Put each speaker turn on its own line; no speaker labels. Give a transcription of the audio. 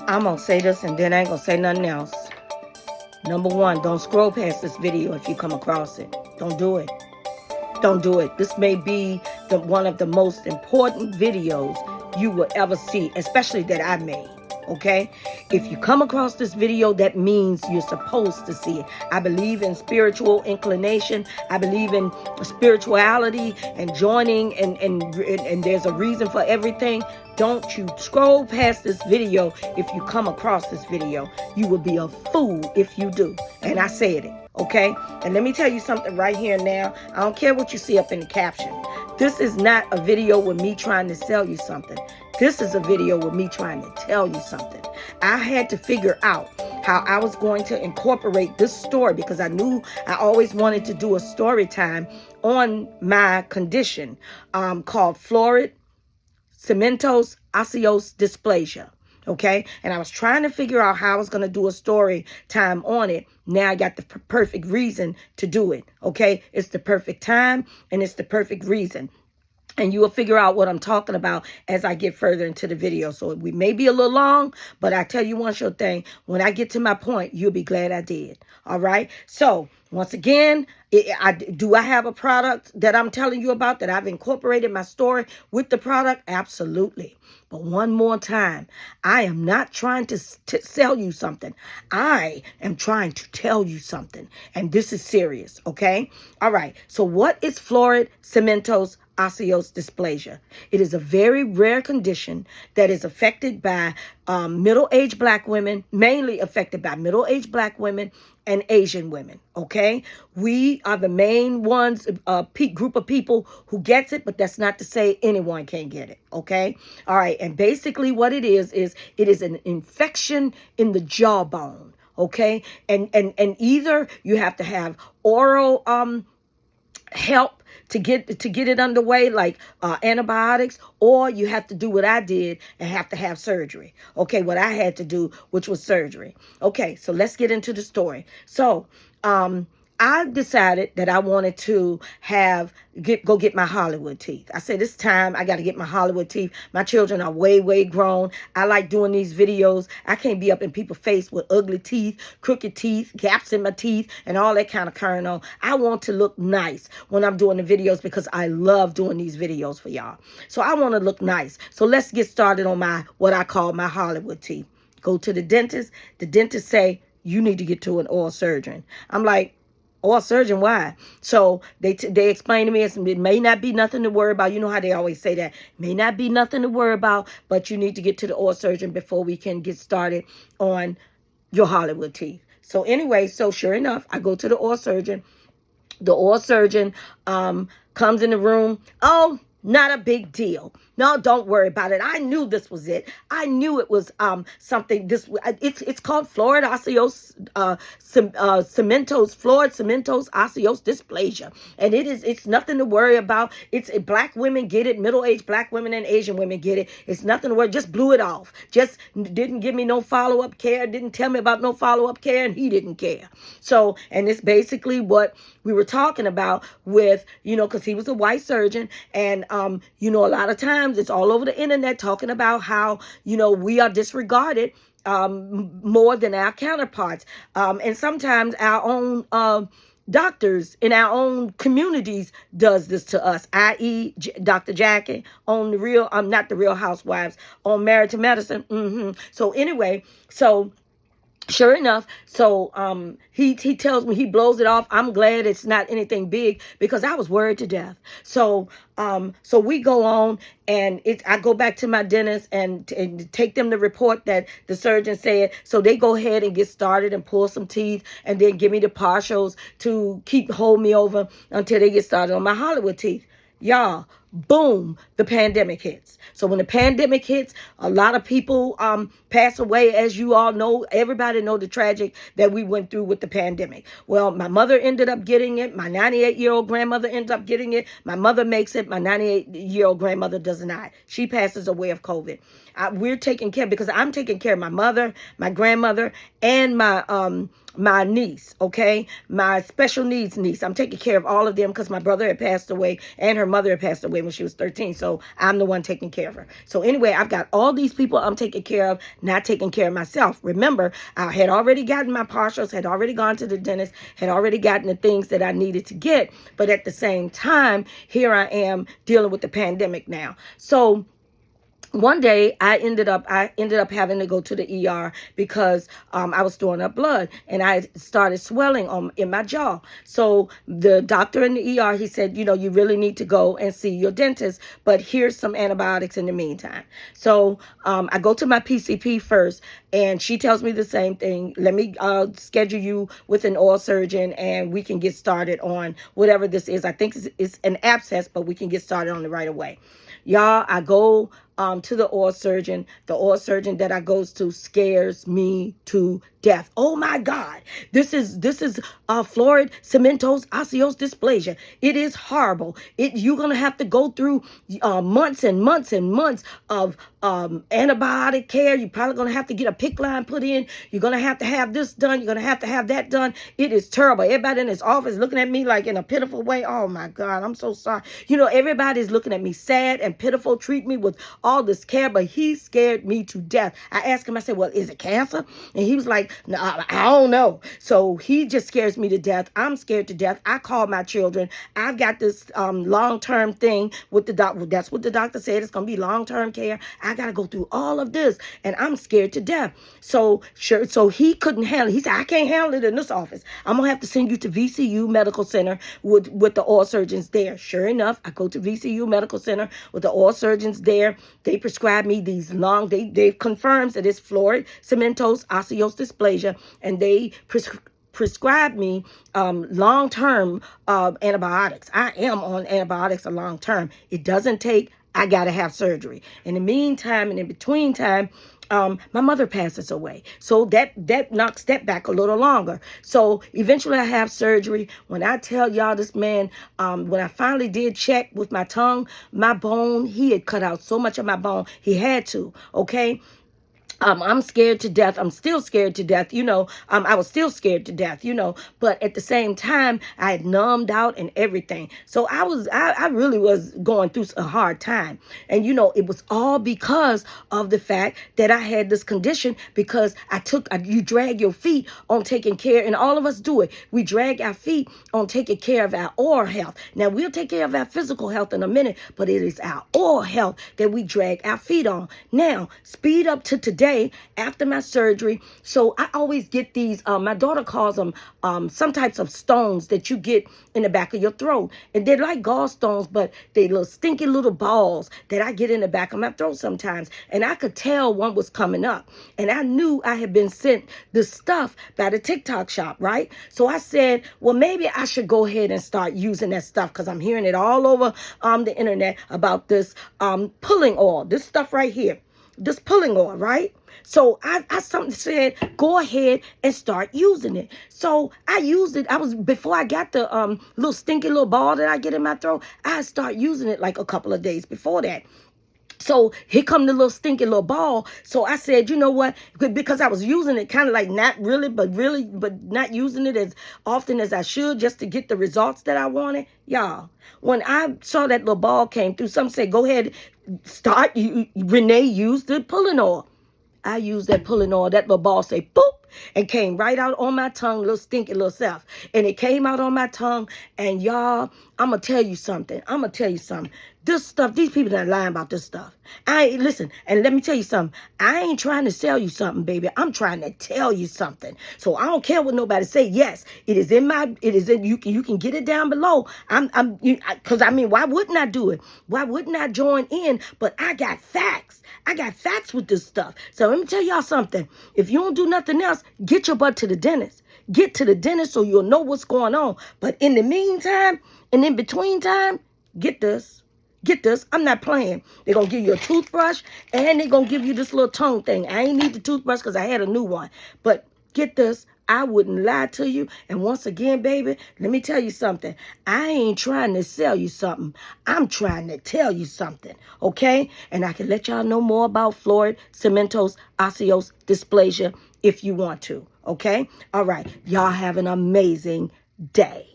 I'm going to say this and then I ain't going to say nothing else. Number one, don't scroll past this video if you come across it. Don't do it. Don't do it. This may be one of the most important videos you will ever see, especially that I made. Okay? If you come across this video, that means you're supposed to see it. I believe in spiritual inclination. I believe in spirituality and joining, and there's a reason for everything. Don't you scroll past this video if you come across this video. You will be a fool if you do. And I said it. Okay? And let me tell you something right here now. I don't care what you see up in the caption. This is not a video with me trying to sell you something. This is a video with me trying to tell you something. I had to figure out how I was going to incorporate this story because I knew I always wanted to do a story time on my condition called Florid Cemento-Osseous Dysplasia. Okay, and I was trying to figure out how I was going to do a story time on it. Now I got the perfect reason to do it. Okay, it's the perfect time and it's the perfect reason. And you will figure out what I'm talking about as I get further into the video. So we may be a little long, but I tell you one sure thing. When I get to my point, you'll be glad I did. All right. So once again, do I have a product that I'm telling you about that I've incorporated my story with the product? Absolutely. But one more time, I am not trying to sell you something. I am trying to tell you something. And this is serious. Okay. All right. So what is Florid Cemento-Osseous dysplasia? It is a very rare condition that is affected by middle-aged black women, mainly affected by middle-aged black women and Asian women. Okay, we are the main ones, group of people who gets it, but that's not to say anyone can get it. Okay, all right, and basically what it is it is an infection in the jawbone. Okay, and either you have to have oral help to get it underway, like antibiotics, or you have to do what I did and have to have surgery. Okay, what I had to do, which was surgery. Okay, so let's get into the story. So I decided that I wanted to go get my Hollywood teeth. I said, this time I got to get my Hollywood teeth. My children are way, way grown. I like doing these videos. I can't be up in people's face with ugly teeth, crooked teeth, gaps in my teeth, and all that kind of carrying on. I want to look nice when I'm doing the videos because I love doing these videos for y'all. So I want to look nice. So let's get started on what I call my Hollywood teeth. Go to the dentist. The dentist say, you need to get to an oral surgeon. I'm like, oral surgeon, why? So they explain to me it may not be nothing to worry about. You know how they always say that. May not be nothing to worry about, but you need to get to the oral surgeon before we can get started on your Hollywood teeth. So anyway, so sure enough, I go to the oral surgeon. The oral surgeon comes in the room. Oh, not a big deal. No, don't worry about it. I knew this was it. I knew it was something. It's called Florid Osseous Florid Cemento-Osseous dysplasia, and it's nothing to worry about. It's black women get it, middle-aged black women and Asian women get it. It's nothing to worry. Just blew it off. Just didn't give me no follow-up care. Didn't tell me about no follow-up care, and he didn't care. So, and it's basically what we were talking about with, because he was a white surgeon, and a lot of times it's all over the internet talking about how, we are disregarded more than our counterparts. And sometimes our own doctors in our own communities does this to us, i.e. Dr. Jackie on the real, not the Real Housewives, on Married to Medicine. So anyway, so sure enough, so he tells me, he blows it off. I'm glad it's not anything big because I was worried to death. So so we go on, and I go back to my dentist and take them the report that the surgeon said. So they go ahead and get started and pull some teeth and then give me the partials to hold me over until they get started on my Hollywood teeth. Y'all, boom, the pandemic hits. So when the pandemic hits, a lot of people pass away. As you all know, everybody know the tragic that we went through with the pandemic. Well, my mother ended up getting it. My 98-year-old grandmother ended up getting it. My mother makes it. My 98-year-old grandmother does not. She passes away of COVID. We're taking care, because I'm taking care of my mother, my grandmother, and my niece, okay? My special needs niece. I'm taking care of all of them because my brother had passed away and her mother had passed away when she was 13. So I'm the one taking care of her. So anyway, I've got all these people I'm taking care of, not taking care of myself. Remember, I had already gotten my partials, had already gone to the dentist, had already gotten the things that I needed to get. But at the same time, here I am dealing with the pandemic now. So one day I ended up having to go to the ER because I was throwing up blood and I started swelling in my jaw. So the doctor in the ER, he said, you really need to go and see your dentist, but here's some antibiotics in the meantime. So I go to my PCP first, and she tells me the same thing. Let me schedule you with an oral surgeon and we can get started on whatever this is. I think it's an abscess, but we can get started on it right away. Y'all, I go to the oral surgeon. The oral surgeon that I goes to scares me to death. Oh my God. This is Florid Cemento-Osseous dysplasia. It is horrible. You're going to have to go through months and months and months of antibiotic care. You're probably going to have to get a PICC line put in. You're going to have this done. You're going to have that done. It is terrible. Everybody in his office looking at me like in a pitiful way. Oh my God, I'm so sorry. Everybody's looking at me sad and pitiful, treat me with all this care, but he scared me to death. I asked him, I said, well, is it cancer? And he was like, no, I don't know. So he just scares me to death. I'm scared to death. I called my children. I've got this long-term thing with the doctor. That's what the doctor said. It's going to be long-term care. I got to go through all of this, and I'm scared to death. So he couldn't handle it. He said, I can't handle it in this office. I'm going to have to send you to VCU Medical Center with the oral surgeons there. Sure enough, I go to VCU Medical Center with the oral surgeons there. They prescribe me these they've confirmed that it's Florid Cemento-Osseous dysplasia, and they prescribe me long-term antibiotics. I am on antibiotics a long-term. It doesn't take, I got to have surgery. In the meantime and in between time, my mother passes away. So that knocks that back a little longer. So eventually I have surgery. When I tell y'all, this man, when I finally did check with my tongue, my bone, he had cut out so much of my bone. He had to, okay? I'm scared to death. I'm still scared to death. I was still scared to death, but at the same time, I had numbed out and everything. So I really was going through a hard time. And, it was all because of the fact that I had this condition, because you drag your feet on taking care, and all of us do it. We drag our feet on taking care of our oral health. Now, we'll take care of our physical health in a minute, but it is our oral health that we drag our feet on. Now, speed up to today. After my surgery, so I always get these, my daughter calls them some types of stones that you get in the back of your throat, and they're like gallstones, but they little stinky little balls that I get in the back of my throat sometimes, and I could tell one was coming up, and I knew I had been sent this stuff by the TikTok shop, right? So I said, well, maybe I should go ahead and start using that stuff, because I'm hearing it all over the internet about this pulling oil, this stuff right here. This pulling oil, right? So I said, go ahead and start using it. So I used it. Before I got the little stinky little ball that I get in my throat, I start using it like a couple of days before that. So here come the little stinky little ball. So I said, you know what? Because I was using it kind of like not really, but not using it as often as I should, just to get the results that I wanted. Y'all, when I saw that little ball came through, some said, go ahead, start. Renee used the pulling oil. I used that pulling oil. That little ball say, boop, and came right out on my tongue, little stinky little self. And it came out on my tongue. And y'all, I'm going to tell you something. This stuff, these people that are lying about this stuff. Listen, and let me tell you something. I ain't trying to sell you something, baby. I'm trying to tell you something. So I don't care what nobody say. Yes, it is in, you can get it down below. Because why wouldn't I do it? Why wouldn't I join in? But I got facts. I got facts with this stuff. So let me tell y'all something. If you don't do nothing else, get your butt to the dentist. Get to the dentist so you'll know what's going on. But in the meantime, and in between time, get this. I'm not playing. They're going to give you a toothbrush, and they're going to give you this little tongue thing. I ain't need the toothbrush because I had a new one. But get this. I wouldn't lie to you. And once again, baby, let me tell you something. I ain't trying to sell you something. I'm trying to tell you something. Okay? And I can let y'all know more about Florid Cemento-Osseous dysplasia if you want to. Okay? All right. Y'all have an amazing day.